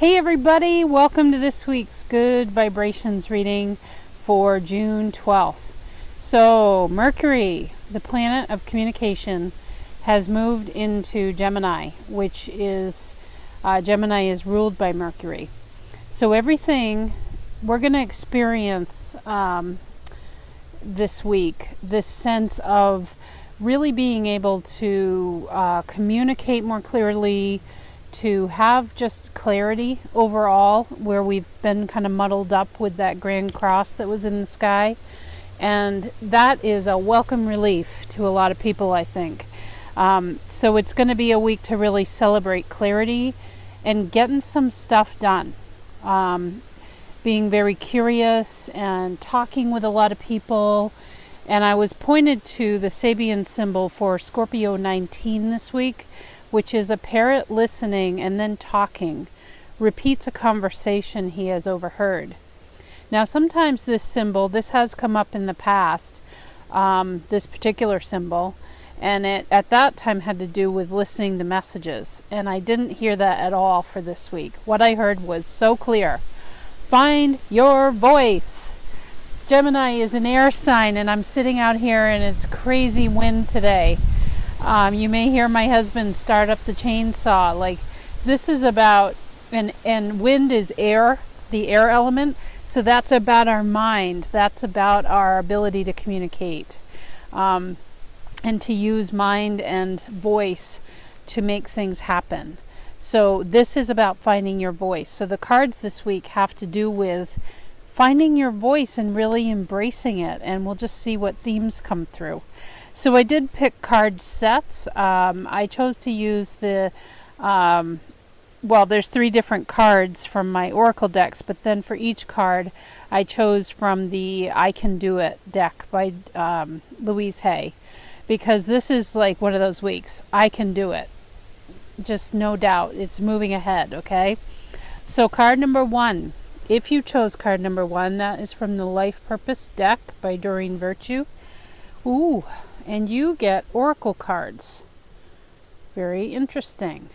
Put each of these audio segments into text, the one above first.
Hey everybody, welcome to this week's Good Vibrations reading for June 12th. So Mercury, the planet of communication, has moved into Gemini, which is, Gemini is ruled by Mercury. So everything we're going to experience this week, this sense of really being able to communicate more clearly, to have just clarity overall, where we've been kind of muddled up with that grand cross that was in the sky. And that is a welcome relief to a lot of people, I think. So it's going to be a week to really celebrate clarity and getting some stuff done. Being very curious and talking with a lot of people. And I was pointed to the Sabian symbol for Scorpio 19 this week, which is a parrot listening and then talking, repeats a conversation he has overheard. Now sometimes this has come up in the past, this particular symbol, and it at that time had to do with listening to messages, and I didn't hear that at all for this week. What I heard was so clear. Find your voice. Gemini is an air sign, and I'm sitting out here and it's crazy wind today. You may hear my husband start up the chainsaw. Like, this is about, and wind is air, the air element. So that's about our mind. That's about our ability to communicate, and to use mind and voice to make things happen. So this is about finding your voice. So the cards this week have to do with finding your voice and really embracing it. And we'll just see what themes come through. So I did pick card sets. I chose to use there's 3 different cards from my Oracle decks, but then for each card, I chose from the I Can Do It deck by Louise Hay, because this is like one of those weeks. I can do it. Just no doubt. It's moving ahead, okay? So card number 1. If you chose card number 1, that is from the Life Purpose deck by Doreen Virtue. Ooh. And you get oracle cards. Very interesting.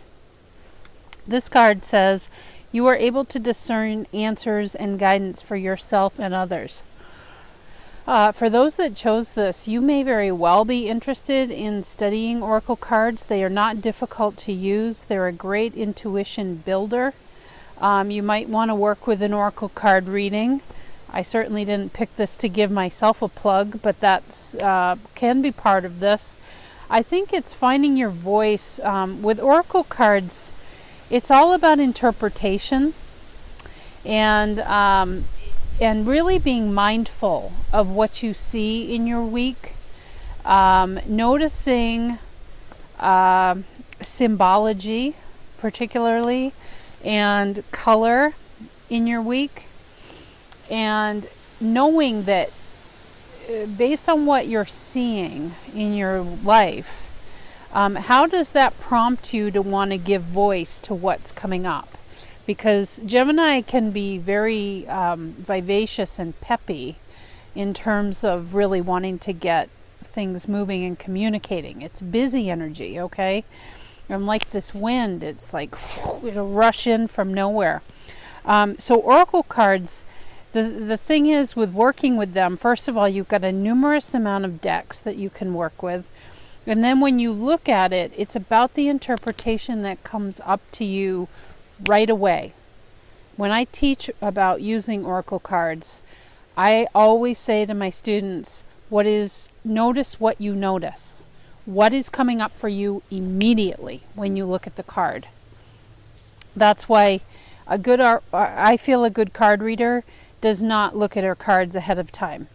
This card says, you are able to discern answers and guidance for yourself and others. For those that chose this, you may very well be interested in studying oracle cards. They are not difficult to use. They're a great intuition builder. You might want to work with an oracle card reading. I certainly didn't pick this to give myself a plug, but that's can be part of this. I think it's finding your voice. With oracle cards, it's all about interpretation and really being mindful of what you see in your week, noticing symbology particularly, and color in your week. And knowing that based on what you're seeing in your life, how does that prompt you to want to give voice to what's coming up? Because Gemini can be very vivacious and peppy in terms of really wanting to get things moving and communicating. It's busy energy, okay? And like this wind, it's like it'll rush in from nowhere. So oracle cards, the thing is with working with them, first of all, you've got a numerous amount of decks that you can work with. And then when you look at it, it's about the interpretation that comes up to you right away. When I teach about using oracle cards, I always say to my students, notice what you notice. What is coming up for you immediately when you look at the card? That's why I feel a good card reader does not look at her cards ahead of time.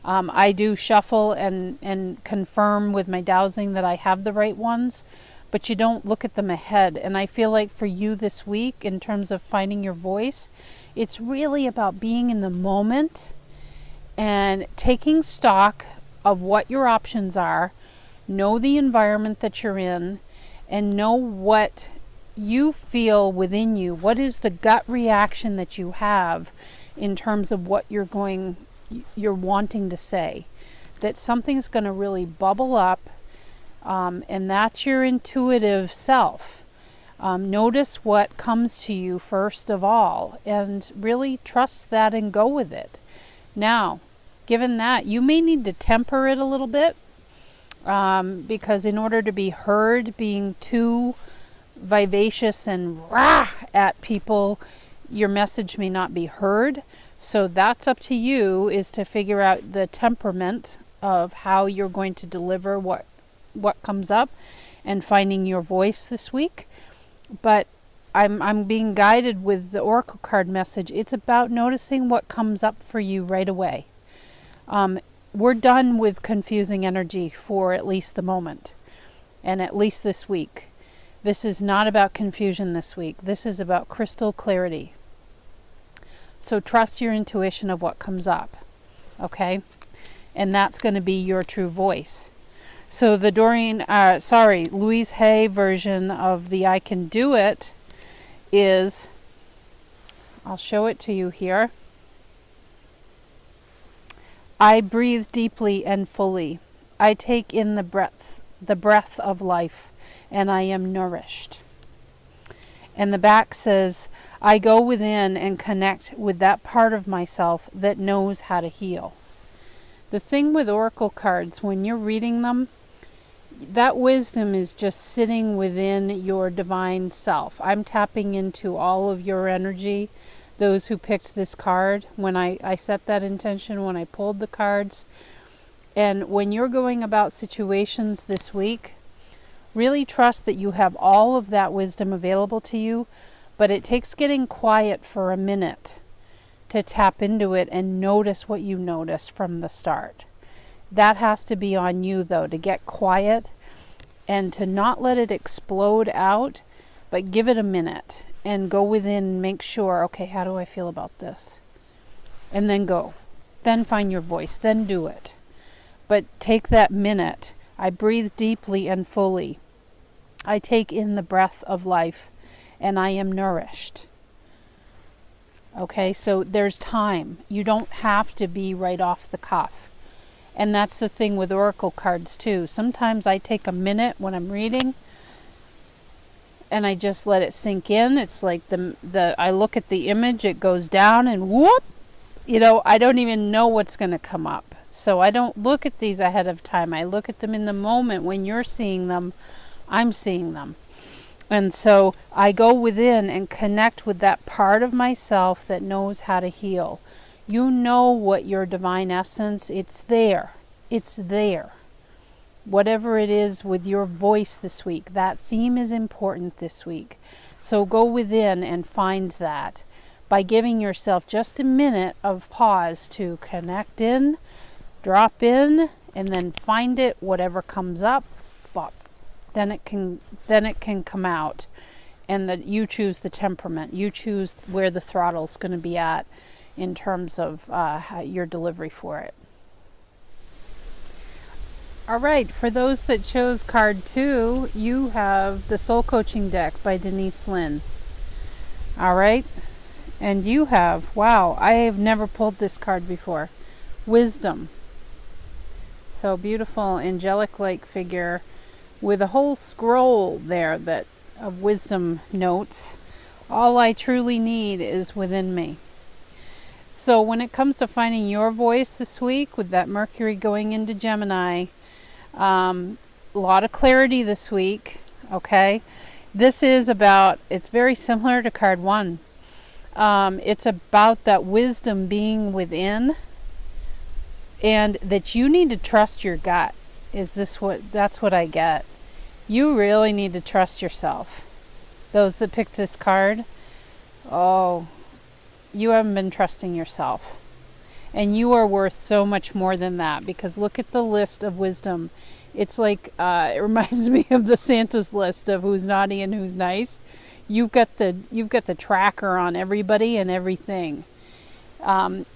I do shuffle and confirm with my dowsing that I have the right ones, but you don't look at them ahead. And I feel like for you this week, in terms of finding your voice, it's really about being in the moment and taking stock of what your options are, know the environment that you're in, and know what you feel within you. What is the gut reaction that you have in terms of what you're wanting to say? That something's going to really bubble up, and that's your intuitive self. Notice what comes to you first of all, and really trust that and go with it. Now, given that, you may need to temper it a little bit, because in order to be heard, being too vivacious and rah at people, your message may not be heard. So that's up to you, is to figure out the temperament of how you're going to deliver what comes up, and finding your voice this week. But I'm being guided with the oracle card message. It's about noticing what comes up for you right away. We're done with confusing energy for at least the moment, and at least this week. This is not about confusion this week. This is about crystal clarity. So trust your intuition of what comes up, okay? And that's going to be your true voice. So the Louise Hay version of the I Can Do It is, I'll show it to you here. I breathe deeply and fully. I take in the breath of life, and I am nourished. And the back says, I go within and connect with that part of myself that knows how to heal. The thing with oracle cards, when you're reading them, that wisdom is just sitting within your divine self. I'm tapping into all of your energy, those who picked this card, when I set that intention, when I pulled the cards. And when you're going about situations this week, really trust that you have all of that wisdom available to you, but it takes getting quiet for a minute to tap into it and notice what you notice from the start. That has to be on you, though, to get quiet and to not let it explode out, but give it a minute and go within and make sure, okay, how do I feel about this? And then go. Then find your voice. Then do it. But take that minute. I breathe deeply and fully. I take in the breath of life, and I am nourished. Okay, so there's time. You don't have to be right off the cuff. And that's the thing with oracle cards too. Sometimes I take a minute when I'm reading and I just let it sink in. It's like I look at the image, it goes down, and whoop, I don't even know what's going to come up. So I don't look at these ahead of time. I look at them in the moment. When you're seeing them, I'm seeing them. And so I go within and connect with that part of myself that knows how to heal. You know what your divine essence, it's there. It's there. Whatever it is with your voice this week, that theme is important this week. So go within and find that by giving yourself just a minute of pause to connect in, drop in, and then find it, whatever comes up, bop. Then it can come out, and that you choose the temperament. You choose where the throttle's going to be at in terms of your delivery for it. All right, for those that chose card 2, you have the Soul Coaching deck by Denise Linn. All right, and you have, wow, I have never pulled this card before, Wisdom. So beautiful, angelic-like figure with a whole scroll there of wisdom notes. All I truly need is within me. So when it comes to finding your voice this week, with that Mercury going into Gemini, a lot of clarity this week, okay? This is about, it's very similar to card 1. It's about that wisdom being within, and that you need to trust your gut. That's what I get. You really need to trust yourself. Those that picked this card, oh, you haven't been trusting yourself. And you are worth so much more than that, because look at the list of wisdom. It's like, it reminds me of the Santa's list of who's naughty and who's nice. You've got the tracker on everybody and everything.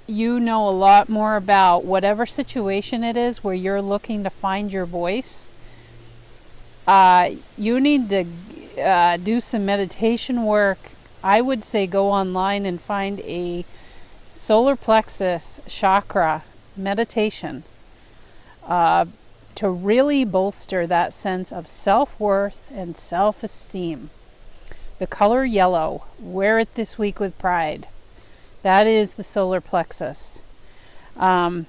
You know a lot more about whatever situation it is where you're looking to find your voice. You need to do some meditation work. I would say go online and find a solar plexus chakra meditation to really bolster that sense of self-worth and self-esteem. The color yellow. Wear it this week with pride. That is the solar plexus. I'm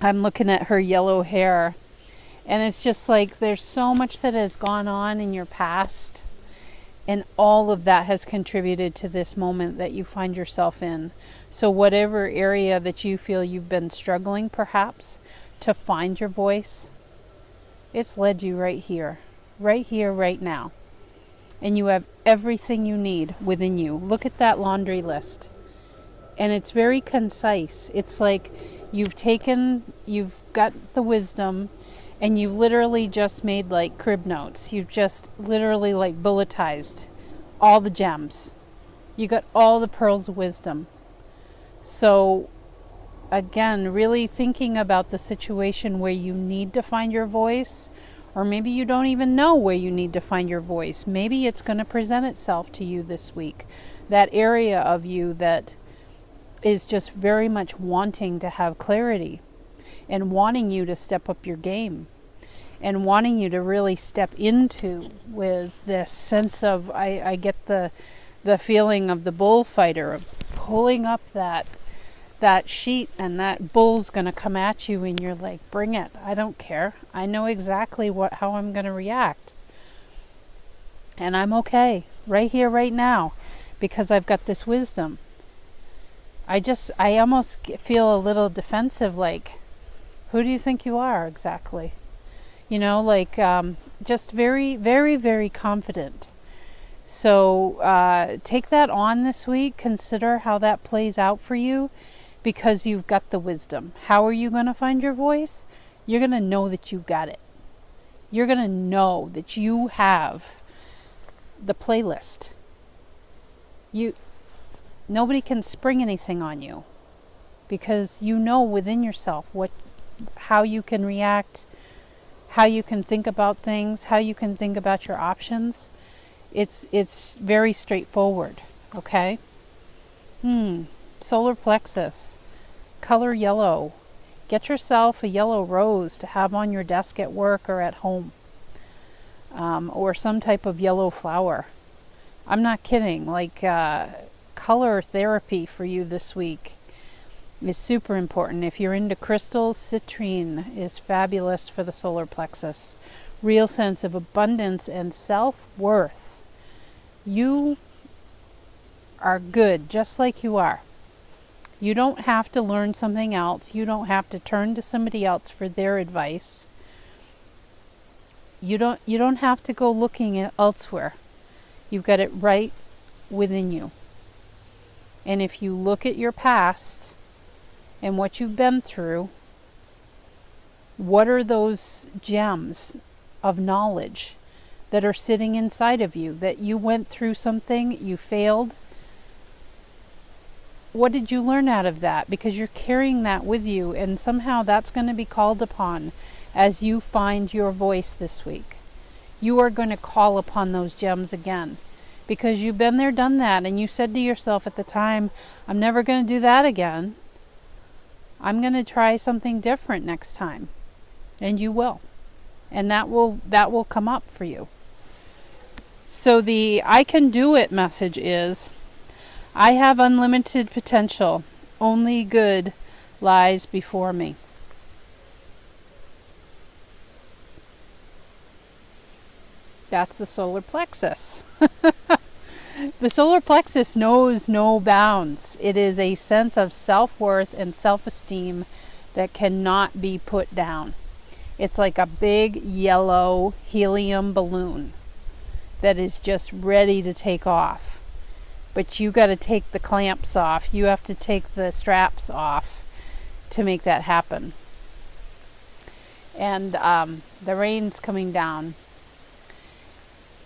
looking at her yellow hair, and it's just like there's so much that has gone on in your past, and all of that has contributed to this moment that you find yourself in. So whatever area that you feel you've been struggling perhaps to find your voice, it's led you right here, right now. And you have everything you need within you. Look at that laundry list. And it's very concise. It's like you've got the wisdom, and you've literally just made like crib notes. You've just literally like bulletized all the gems. You got all the pearls of wisdom. So again, really thinking about the situation where you need to find your voice, or maybe you don't even know where you need to find your voice. Maybe it's going to present itself to you this week. That area of you that is just very much wanting to have clarity, and wanting you to step up your game, and wanting you to really step into with this sense of, I get the feeling of the bullfighter, of pulling up that sheet, and that bull's going to come at you, and you're like, bring it. I don't care. I know exactly how I'm going to react. And I'm okay right here, right now, because I've got this wisdom. I almost feel a little defensive, like, who do you think you are exactly? Just very, very, very confident. So take that on this week. Consider how that plays out for you, because you've got the wisdom. How are you going to find your voice? You're going to know that you got it. You're going to know that you have the playlist. Nobody can spring anything on you, because you know within yourself how you can react, how you can think about things, how you can think about your options. It's very straightforward, okay? Solar plexus, color yellow. Get yourself a yellow rose to have on your desk at work or at home, or some type of yellow flower. I'm not kidding. Color therapy for you this week is super important. If you're into crystals, citrine is fabulous for the solar plexus. Real sense of abundance and self-worth. You are good just like you are. You don't have to learn something else. You don't have to turn to somebody else for their advice. You don't have to go looking elsewhere. You've got it right within you. And if you look at your past and what you've been through, what are those gems of knowledge that are sitting inside of you, that you went through something, you failed? What did you learn out of that? Because you're carrying that with you, and somehow that's going to be called upon as you find your voice this week. You are going to call upon those gems again, because you've been there, done that, and you said to yourself at the time, I'm never going to do that again. I'm going to try something different next time. And you will. And that will come up for you. So the I can do it message is, I have unlimited potential. Only good lies before me. That's the solar plexus. The solar plexus knows no bounds. It is a sense of self-worth and self-esteem that cannot be put down. It's like a big yellow helium balloon that is just ready to take off. But you got to take the clamps off. You have to take the straps off to make that happen. And the rain's coming down.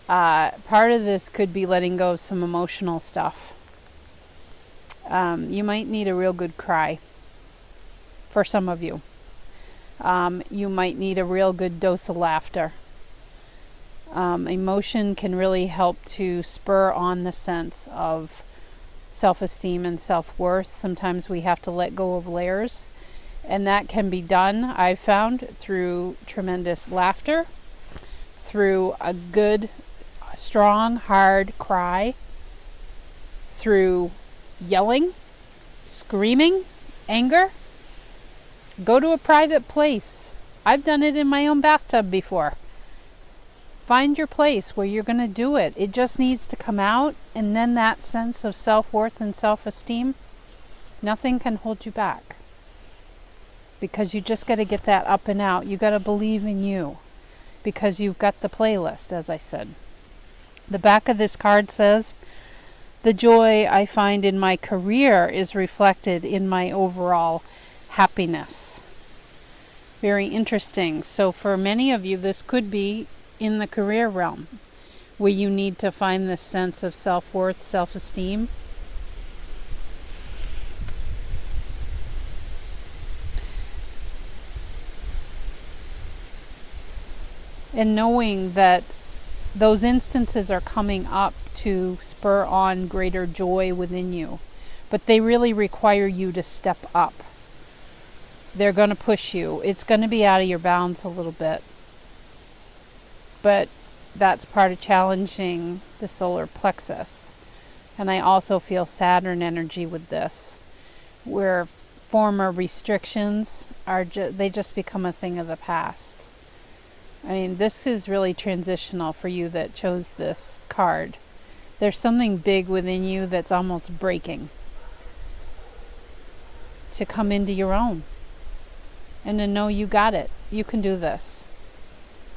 Part of this could be letting go of some emotional stuff. You might need a real good cry for some of you. You might need a real good dose of laughter. Emotion can really help to spur on the sense of self-esteem and self-worth. Sometimes we have to let go of layers, and that can be done, I've found, through tremendous laughter, through a good strong, hard cry, through yelling, screaming, anger, go to a private place. I've done it in my own bathtub before. Find your place where you're going to do it. It just needs to come out, and then that sense of self-worth and self-esteem, nothing can hold you back. Because you just got to get that up and out. You got to believe in you, because you've got the playlist, as I said. The back of this card says, the joy I find in my career is reflected in my overall happiness. Very interesting. So for many of you, this could be in the career realm, where you need to find this sense of self-worth, self-esteem. And knowing that those instances are coming up to spur on greater joy within you. But they really require you to step up. They're going to push you. It's going to be out of your bounds a little bit. But that's part of challenging the solar plexus. And I also feel Saturn energy with this, where former restrictions are they just become a thing of the past. I mean, this is really transitional for you that chose this card. There's something big within you that's almost breaking to come into your own and to know you got it. You can do this.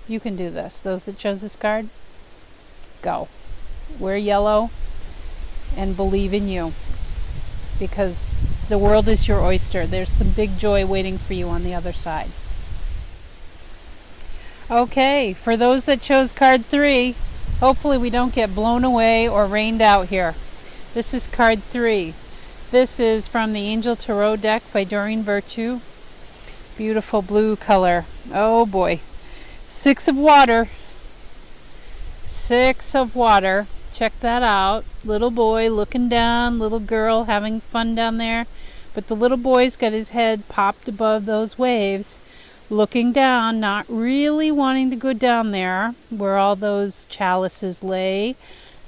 You can do this. Those that chose this card, go. Wear yellow and believe in you, because the world is your oyster. There's some big joy waiting for you on the other side. Okay, for those that chose card 3, hopefully we don't get blown away or rained out here. This is card 3. This is from the Angel Tarot deck by Doreen Virtue. Beautiful blue color. Oh boy. 6 of water. 6 of water. Check that out. Little boy looking down, little girl having fun down there. But the little boy's got his head popped above those waves, looking down, not really wanting to go down there where all those chalices lay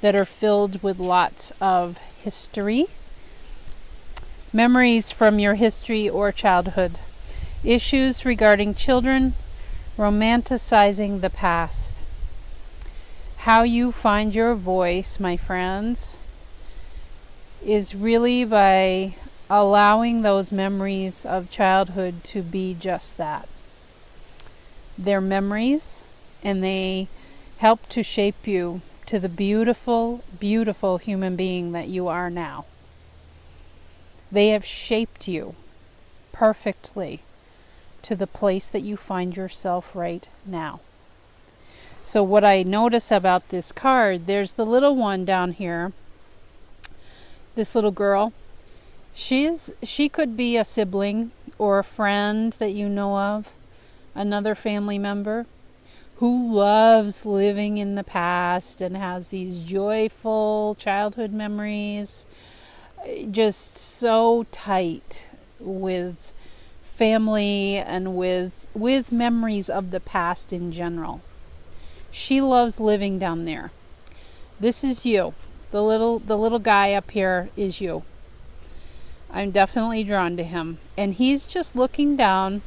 that are filled with lots of history. Memories from your history or childhood. Issues regarding children, romanticizing the past. How you find your voice, my friends, is really by allowing those memories of childhood to be just that. They're memories, and they help to shape you to the beautiful, beautiful human being that you are now. They have shaped you perfectly to the place that you find yourself right now. So what I notice about this card, there's the little one down here, this little girl. She could be a sibling or a friend that you know of, another family member who loves living in the past and has these joyful childhood memories, just so tight with family and with memories of the past in general. She loves living down there. This is you. The little guy up here is you. I'm definitely drawn to him, and he's just looking down,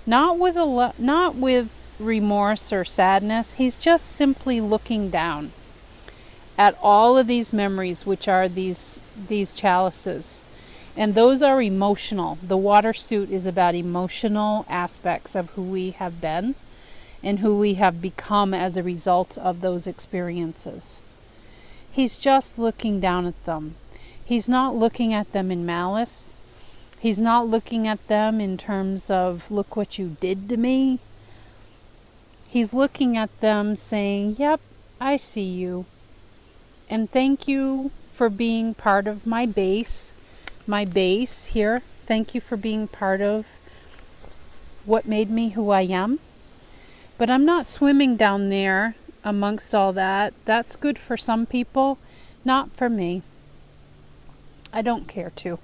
not with remorse or sadness. He's just simply looking down at all of these memories, which are these chalices. And those are emotional. The water suit is about emotional aspects of who we have been and who we have become as a result of those experiences. He's just looking down at them. He's not looking at them in malice. He's not looking at them in terms of, look what you did to me. He's looking at them saying, yep, I see you. And thank you for being part of my base here. Thank you for being part of what made me who I am. But I'm not swimming down there amongst all that. That's good for some people, not for me. I don't care to.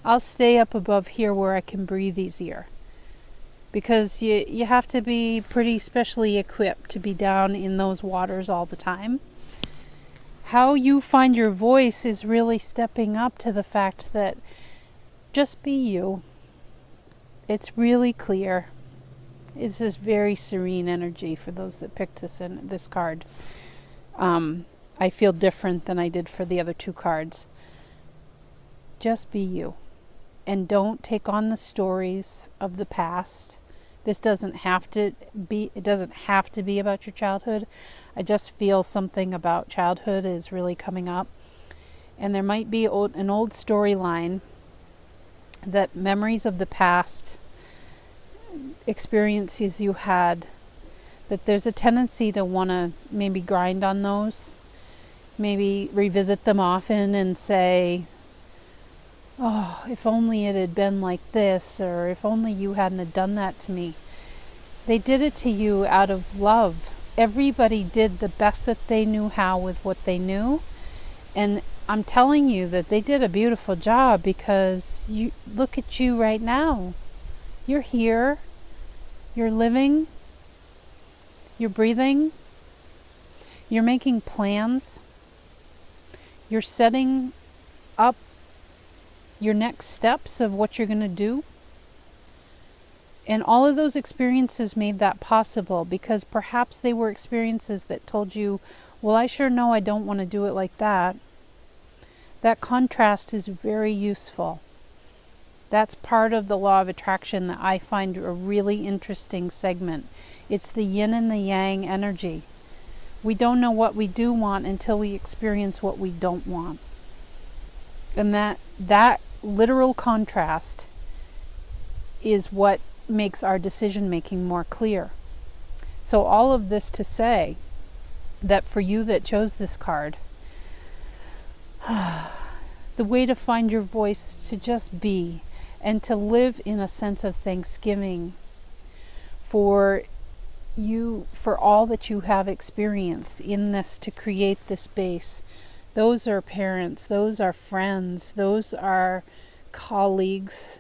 I'll stay up above here where I can breathe easier. Because you have to be pretty specially equipped to be down in those waters all the time. how you find your voice is really stepping up to the fact that just be you. It's really clear. It's this very serene energy for those that picked this card. I feel different than I did for the other two cards. Just be you. And don't take on the stories of the past. This doesn't have to be about your childhood. I just feel something about childhood is really coming up. And there might be an old storyline that memories of the past, experiences you had, that there's a tendency to want to maybe grind on those, maybe revisit them often and say, oh, if only it had been like this, or if only you hadn't have done that to me. They did it to you out of love. Everybody did the best that they knew how with what they knew. And I'm telling you that they did a beautiful job, because you look at you right now. You're here. You're living. You're breathing. You're making plans. You're setting up your next steps of what you're going to do. And all of those experiences made that possible, because perhaps they were experiences that told you, well, I sure know I don't want to do it like that. That contrast is very useful. That's part of the law of attraction that I find a really interesting segment. It's the yin and the yang energy. We don't know what we do want until we experience what we don't want. And that literal contrast is what makes our decision making more clear. So all of this to say that for you that chose this card, the way to find your voice is to just be, and to live in a sense of thanksgiving for you, for all that you have experienced in this to create this base. Those are parents, those are friends, those are colleagues,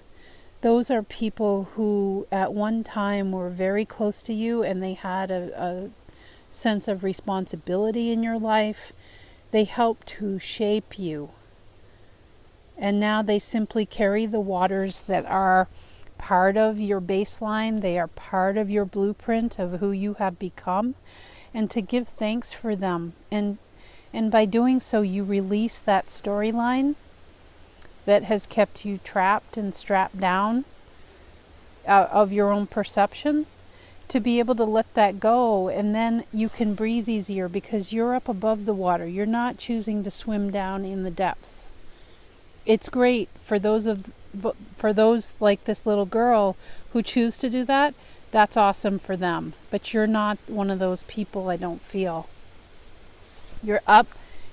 those are people who at one time were very close to you, and they had a sense of responsibility in your life. They helped to shape you. And now they simply carry the waters that are part of your baseline. They are part of your blueprint of who you have become. And to give thanks for them. And by doing so, you release that storyline that has kept you trapped and strapped down of your own perception, to be able to let that go. And then you can breathe easier, because you're up above the water. You're not choosing to swim down in the depths. It's great for those like this little girl who choose to do that. That's awesome for them. But you're not one of those people, I don't feel. You're up.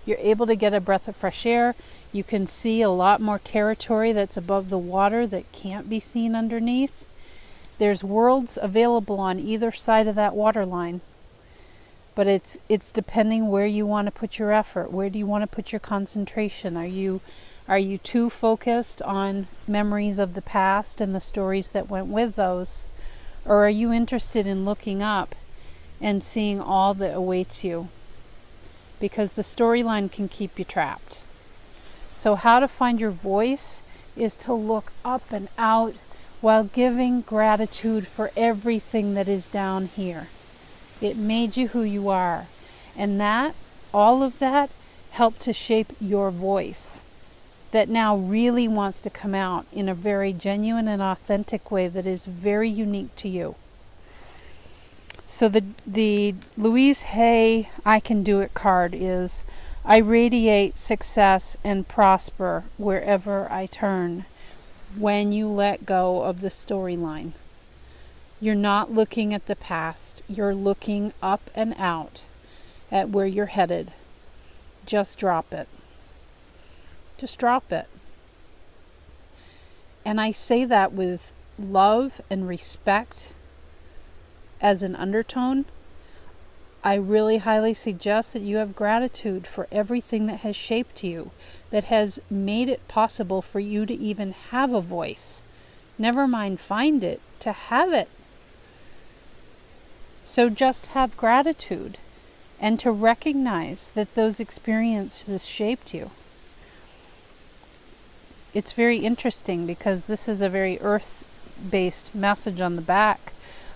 You're able to get a breath of fresh air. You can see a lot more territory that's above the water that can't be seen underneath. There's worlds available on either side of that water line. But it's depending where you want to put your effort. Where do you want to put your concentration? Are you too focused on memories of the past and the stories that went with those? Or are you interested in looking up and seeing all that awaits you? Because the storyline can keep you trapped. So how to find your voice is to look up and out while giving gratitude for everything that is down here. It made you who you are. And all of that helped to shape your voice, that now really wants to come out in a very genuine and authentic way that is very unique to you. So the Louise Hay I Can Do It card is, I radiate success and prosper wherever I turn when you let go of the storyline. You're not looking at the past. You're looking up and out at where you're headed. Just drop it. Just drop it. And I say that with love and respect as an undertone. I really highly suggest that you have gratitude for everything that has shaped you, that has made it possible for you to even have a voice. Never mind find it, to have it. So just have gratitude and to recognize that those experiences shaped you. It's very interesting because this is a very earth-based message on the back.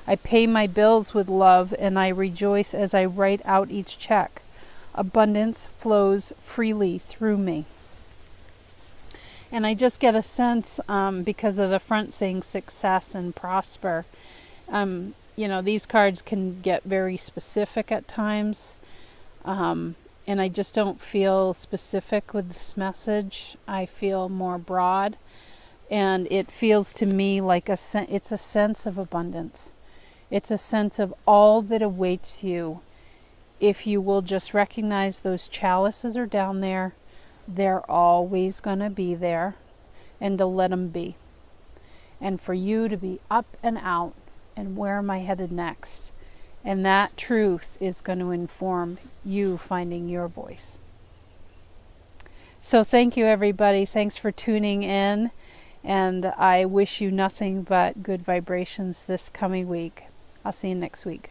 I pay my bills with love, and I rejoice as I write out each check. Abundance flows freely through me. And I just get a sense, because of the front saying success and prosper, these cards can get very specific at times. And I just don't feel specific with this message. I feel more broad. And it feels to me like it's a sense of abundance. It's a sense of all that awaits you if you will just recognize those chalices are down there. They're always going to be there, and to let them be. And for you to be up and out, and where am I headed next? And that truth is going to inform you finding your voice. So thank you, everybody. Thanks for tuning in. And I wish you nothing but good vibrations this coming week. I'll see you next week.